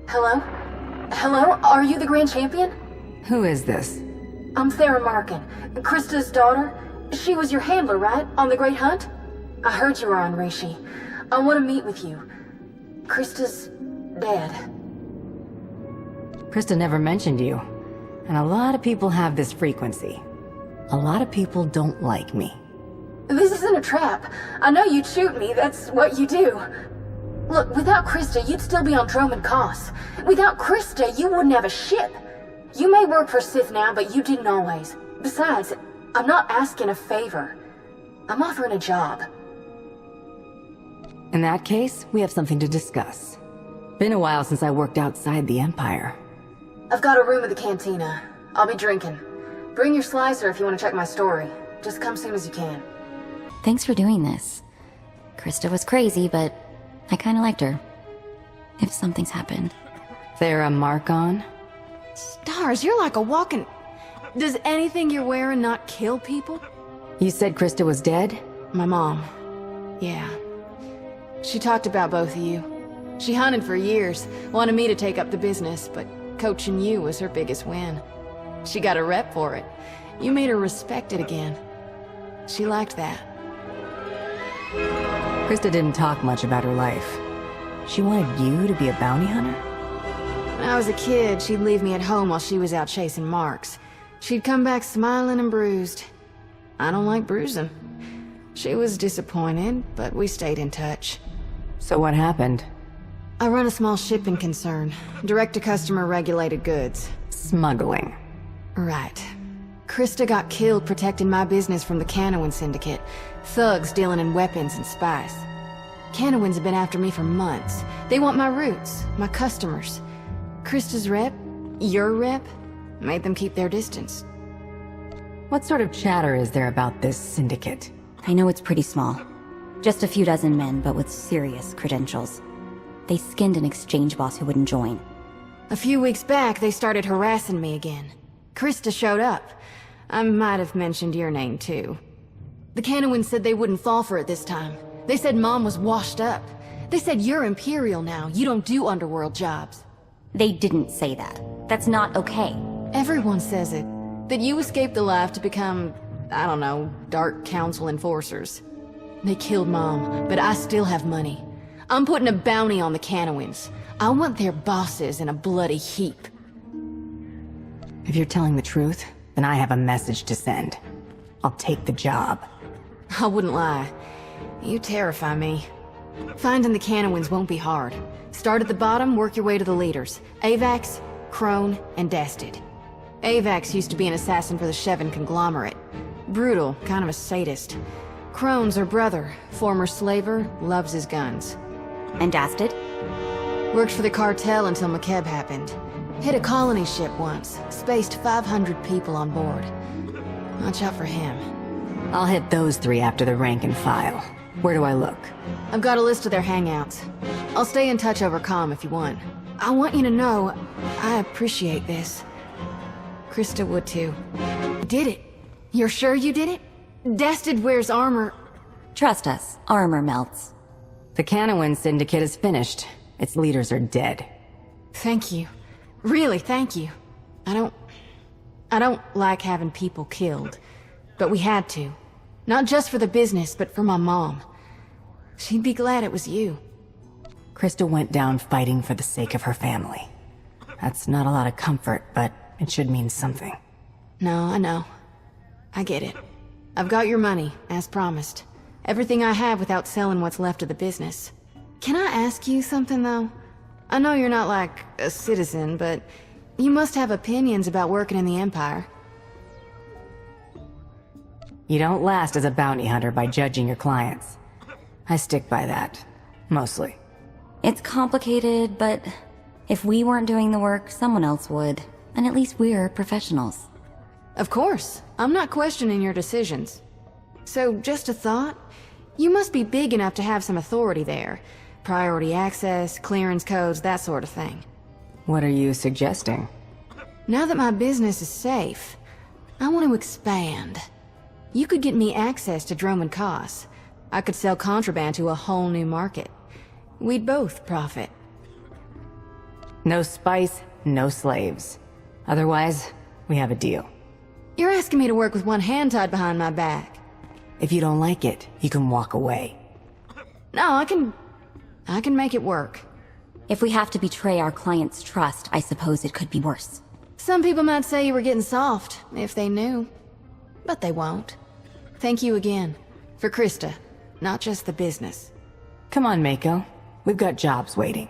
Hello? Hello? Are you the Grand Champion? Who is this? I'm Sarah Markin, Krista's daughter. She was your handler, right? On the Great Hunt? I heard you were on Rishi. I want to meet with you. Krista's dead. Krista never mentioned you. And a lot of people have this frequency. A lot of people don't like me. This isn't a trap. I know you'd shoot me, that's what you do. Look, without Krista, you'd still be on Droman Koss. Without Krista, you wouldn't have a ship. You may work for Sith now, but you didn't always. Besides, I'm not asking a favor. I'm offering a job. In that case, we have something to discuss. Been a while since I worked outside the Empire. I've got a room at the cantina. I'll be drinking. Bring your slicer if you want to check my story. Just come soon as you can. Thanks for doing this. Krista was crazy, but I kinda liked her. If something's happened. There a mark on? Stars, you're like a walking... Does anything you're wearing not kill people? You said Krista was dead? My mom. Yeah. She talked about both of you. She hunted for years, wanted me to take up the business, but coaching you was her biggest win. She got a rep for it. You made her respect it again. She liked that. Krista didn't talk much about her life. She wanted you to be a bounty hunter? When I was a kid, she'd leave me at home while she was out chasing marks. She'd come back smiling and bruised. I don't like bruising. She was disappointed, but we stayed in touch. So what happened? I run a small shipping concern, direct-to-customer regulated goods. Smuggling. Right. Krista got killed protecting my business from the Canowin Syndicate. Thugs dealing in weapons and spice. Canowins have been after me for months. They want my roots, my customers. Krista's rep, your rep, made them keep their distance. What sort of chatter is there about this syndicate? I know it's pretty small. Just a few dozen men, but with serious credentials. They skinned an exchange boss who wouldn't join. A few weeks back, they started harassing me again. Krista showed up. I might have mentioned your name, too. The Canowins said they wouldn't fall for it this time. They said Mom was washed up. They said you're Imperial now, you don't do underworld jobs. They didn't say that. That's not okay. Everyone says it. That you escaped alive to become, I don't know, Dark Council enforcers. They killed Mom, but I still have money. I'm putting a bounty on the Canowins. I want their bosses in a bloody heap. If you're telling the truth, then I have a message to send. I'll take the job. I wouldn't lie. You terrify me. Finding the Canowins won't be hard. Start at the bottom, work your way to the leaders. Avax, Crone, and Dastid. Avax used to be an assassin for the Shevan conglomerate. Brutal, kind of a sadist. Crone's her brother, former slaver, loves his guns. And Dastid? Worked for the cartel until McKeb happened. Hit a colony ship once, spaced 500 people on board. Watch out for him. I'll hit those three after the rank and file. Where do I look? I've got a list of their hangouts. I'll stay in touch over comm if you want. I want you to know, I appreciate this. Krista would too. You did it. You're sure you did it? Dastid wears armor. Trust us, armor melts. The Canowin Syndicate is finished. Its leaders are dead. Thank you. Really, thank you. I don't like having people killed. But we had to. Not just for the business, but for my mom. She'd be glad it was you. Krista went down fighting for the sake of her family. That's not a lot of comfort, but it should mean something. No, I know. I get it. I've got your money, as promised. Everything I have without selling what's left of the business. Can I ask you something, though? I know you're not like a citizen, but you must have opinions about working in the Empire. You don't last as a bounty hunter by judging your clients. I stick by that. Mostly. It's complicated, but if we weren't doing the work, someone else would. And at least we're professionals. Of course. I'm not questioning your decisions. So, just a thought. You must be big enough to have some authority there. Priority access, clearance codes, that sort of thing. What are you suggesting? Now that my business is safe, I want to expand. You could get me access to Droman Koss. I could sell contraband to a whole new market. We'd both profit. No spice, no slaves. Otherwise, we have a deal. You're asking me to work with one hand tied behind my back. If you don't like it, you can walk away. No, I can make it work. If we have to betray our client's trust, I suppose it could be worse. Some people might say you were getting soft, if they knew. But they won't. Thank you again. For Krista, not just the business. Come on, Mako. We've got jobs waiting.